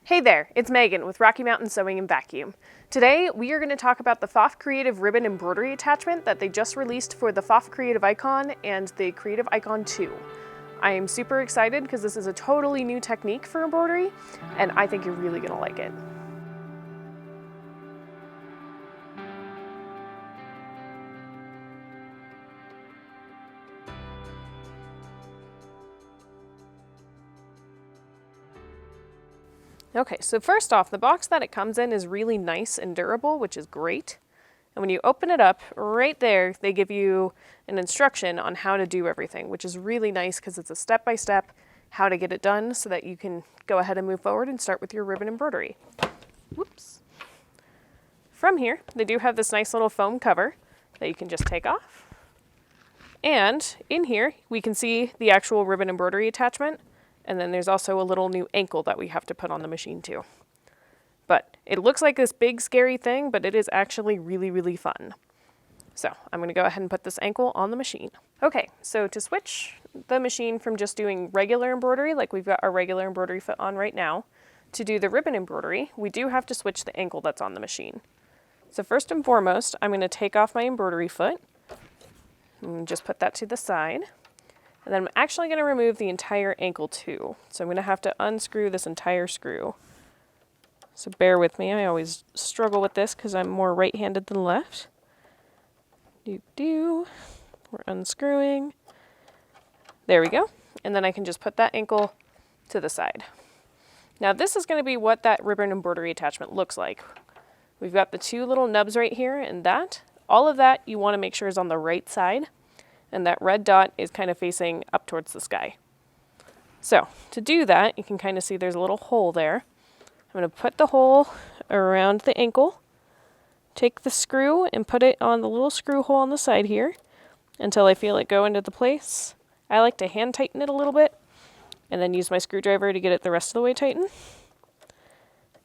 Hey there, it's Megan with Rocky Mountain Sewing and Vacuum. Today we are going to talk about the Pfaff Creative Ribbon Embroidery attachment that they just released for the Pfaff Creative Icon and the Creative Icon 2. I am super excited because this is a totally new technique for embroidery and I think you're really going to like it. Okay, so first off, the box that it comes in is really nice and durable, which is great. And when you open it up, right there, they give you an instruction on how to do everything, which is really nice because it's a step-by-step how to get it done so that you can go ahead and move forward and start with your ribbon embroidery. Whoops. From here, they do have this nice little foam cover that you can just take off. And in here, we can see the actual ribbon embroidery attachment. And then there's also a little new ankle that we have to put on the machine too. But it looks like this big scary thing, but it is actually really, really fun. So I'm going to go ahead and put this ankle on the machine. Okay, so to switch the machine from just doing regular embroidery, like we've got our regular embroidery foot on right now, to do the ribbon embroidery, we do have to switch the ankle that's on the machine. So first and foremost, I'm going to take off my embroidery foot and just put that to the side. And then I'm actually going to remove the entire ankle too. So I'm going to have to unscrew this entire screw. So bear with me. I always struggle with this because I'm more right-handed than left. We're unscrewing. There we go. And then I can just put that ankle to the side. Now this is going to be what that ribbon embroidery attachment looks like. We've got the two little nubs right here and that. All of that you want to make sure is on the right side. And that red dot is kind of facing up towards the sky. So to do that, you can kind of see there's a little hole there. I'm going to put the hole around the ankle, take the screw and put it on the little screw hole on the side here until I feel it go into the place. I like to hand tighten it a little bit and then use my screwdriver to get it the rest of the way tightened.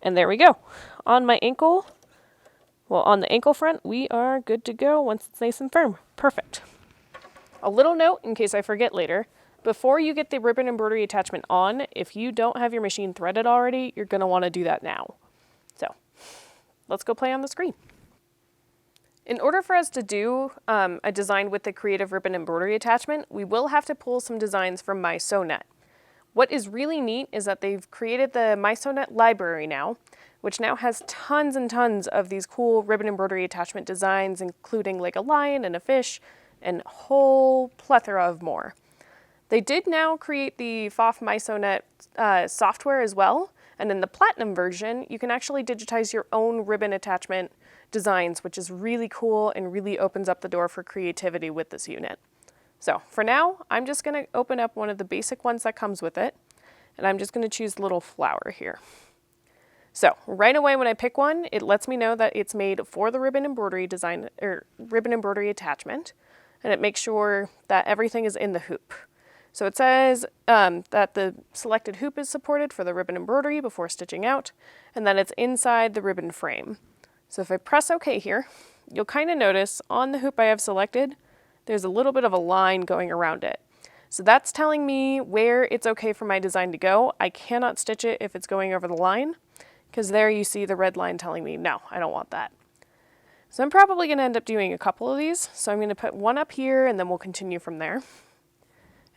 And there we go. On my ankle, well, on the ankle front, we are good to go once it's nice and firm. Perfect. A little note in case I forget later, before you get the ribbon embroidery attachment on, if you don't have your machine threaded already, you're going to want to do that now. So let's go play on the screen. In order for us to do a design with the creative ribbon embroidery attachment, we will have to pull some designs from MySewNet. What is really neat is that they've created the MySewNet library now, which now has tons and tons of these cool ribbon embroidery attachment designs, including like a lion and a fish, and a whole plethora of more. They did now create the Pfaff MySewNet software as well, and in the Platinum version, you can actually digitize your own ribbon attachment designs, which is really cool and really opens up the door for creativity with this unit. So for now, I'm just going to open up one of the basic ones that comes with it, and I'm just going to choose the little flower here. So right away when I pick one, it lets me know that it's made for the ribbon embroidery design or ribbon embroidery attachment. And it makes sure that everything is in the hoop. So it says that the selected hoop is supported for the ribbon embroidery before stitching out, and that it's inside the ribbon frame. So if I press OK here, you'll kind of notice on the hoop I have selected, there's a little bit of a line going around it. So that's telling me where it's okay for my design to go. I cannot stitch it if it's going over the line, because there you see the red line telling me, no, I don't want that. So I'm probably going to end up doing a couple of these. So I'm going to put one up here and then we'll continue from there.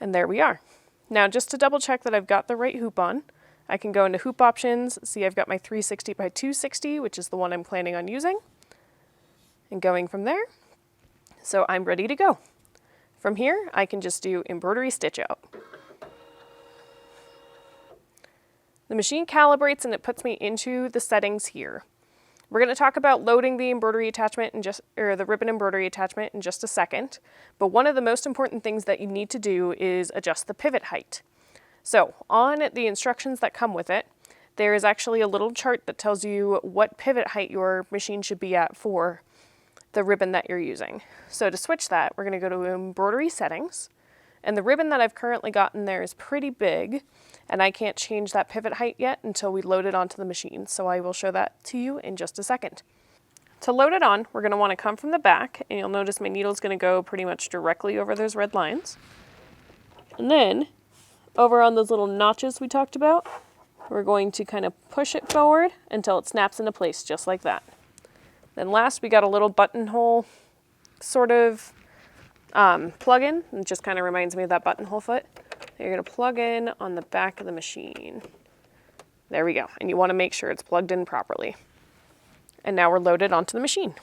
And there we are. Now just to double check that I've got the right hoop on, I can go into hoop options. See, I've got my 360 by 260, which is the one I'm planning on using. And going from there. So I'm ready to go. From here, I can just do embroidery stitch out. The machine calibrates and it puts me into the settings here. We're going to talk about loading the embroidery attachment the ribbon embroidery attachment in just a second, but one of the most important things that you need to do is adjust the pivot height. So on the instructions that come with it, there is actually a little chart that tells you what pivot height your machine should be at for the ribbon that you're using. So to switch that, we're going to go to embroidery settings, and the ribbon that I've currently got in there is pretty big, and I can't change that pivot height yet until we load it onto the machine. So I will show that to you in just a second. To load it on, we're going to want to come from the back, and you'll notice my needle is going to go pretty much directly over those red lines. And then over on those little notches we talked about, we're going to kind of push it forward until it snaps into place just like that. Then last we got a little buttonhole sort of plug-in. It just kind of reminds me of that buttonhole foot. You're going to plug in on the back of the machine. There we go. And you want to make sure it's plugged in properly. And now we're loaded onto the machine.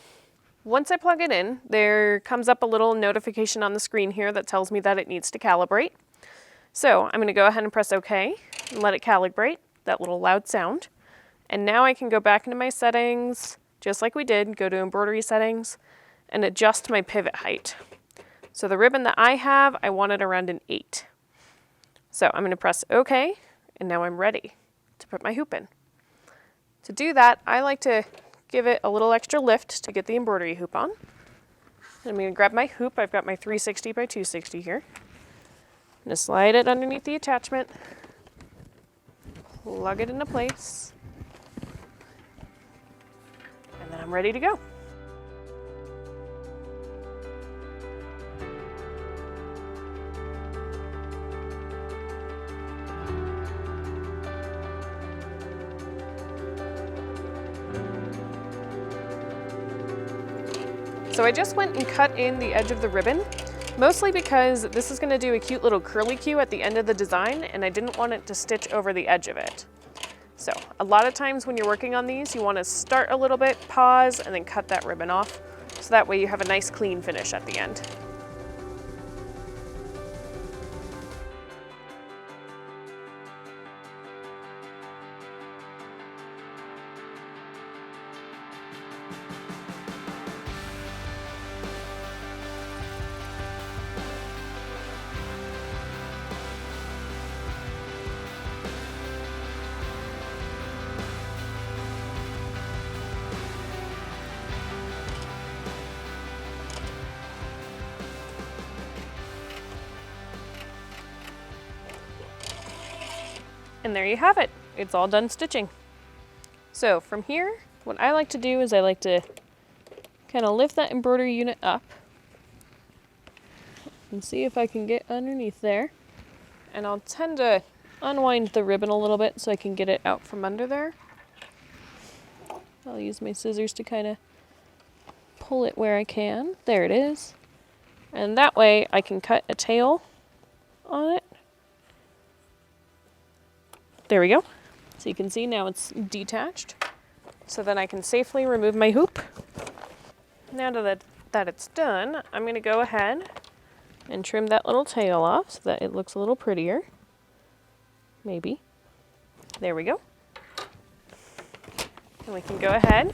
Once I plug it in, there comes up a little notification on the screen here that tells me that it needs to calibrate. So I'm going to go ahead and press OK and let it calibrate, that little loud sound. And now I can go back into my settings, just like we did, go to embroidery settings, and adjust my pivot height. So the ribbon that I have, I want it around an 8. So I'm going to press OK, and now I'm ready to put my hoop in. To do that, I like to give it a little extra lift to get the embroidery hoop on. I'm going to grab my hoop. I've got my 360 by 260 here. I'm going to slide it underneath the attachment, plug it into place, and then I'm ready to go. So I just went and cut in the edge of the ribbon, mostly because this is going to do a cute little curly Q at the end of the design, and I didn't want it to stitch over the edge of it. So a lot of times when you're working on these, you want to start a little bit, pause, and then cut that ribbon off, so that way you have a nice clean finish at the end. And there you have it. It's all done stitching. So from here, what I like to do is I like to kind of lift that embroidery unit up and see if I can get underneath there. And I'll tend to unwind the ribbon a little bit so I can get it out from under there. I'll use my scissors to kind of pull it where I can. There it is. And that way I can cut a tail on it. There we go. So you can see now it's detached. So then I can safely remove my hoop. Now that it's done, I'm going to go ahead and trim that little tail off so that it looks a little prettier. Maybe. There we go. And we can go ahead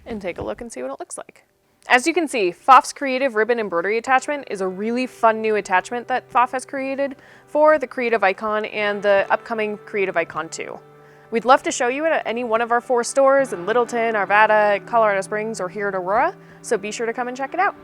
and take a look and see what it looks like. As you can see, Pfaff's Creative Ribbon Embroidery Attachment is a really fun new attachment that Pfaff has created for the Creative Icon and the upcoming Creative Icon 2. We'd love to show you it at any one of our 4 stores in Littleton, Arvada, Colorado Springs, or here at Aurora, so be sure to come and check it out.